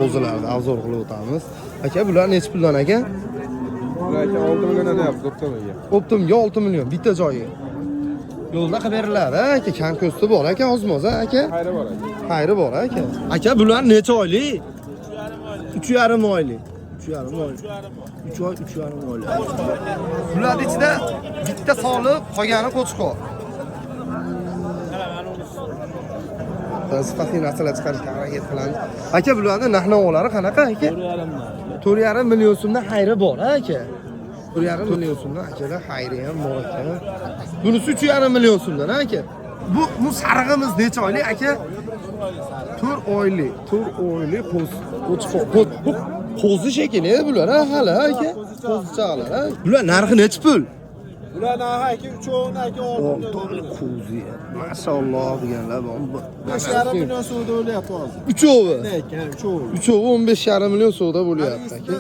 Qo'zilarni avzor qilib o'tamiz. Aka, bular necha puldan aka? Bular aka 6 milliondan deyapti optimiga. Optimga 6 million bitta joyi. Yo'lda qilib beriladi, aka. Kan ko'sti bor aka, ozmoz, aka. Xayri bor aka. Xayri bor aka. Aka, bular necha oylik? 3,5 oylik. 3,5 oylik. 3 oy, 3,5 oylik. Bularning ichida bitta soliq, qolgani qo'chqor. Sifatli narsalar chiqarishga harakat qilamiz. Aka, bularning narx-navolari qanaqa aka? 4,5 million so'mdan xayri bor, aka. 4,5 million so'mdan akalar xayri ham bor aka. Bunisi 3,5 million so'mdan aka. Bu sarig'imiz necha oylik aka? 4 oylik. 4 oylik qo'zi shekilli bular hali aka. Qo'zichalar. Bular narxi necha pul? Bular narxi aka 3 aka 6 To'g'ri qo'zi. Maşalloh deganlar bor. 5,5 million so'mda o'lyapti hozir. Uchovi. Ekan, 3 Uchovi 15,5 million so'mda bo'lyapti aka.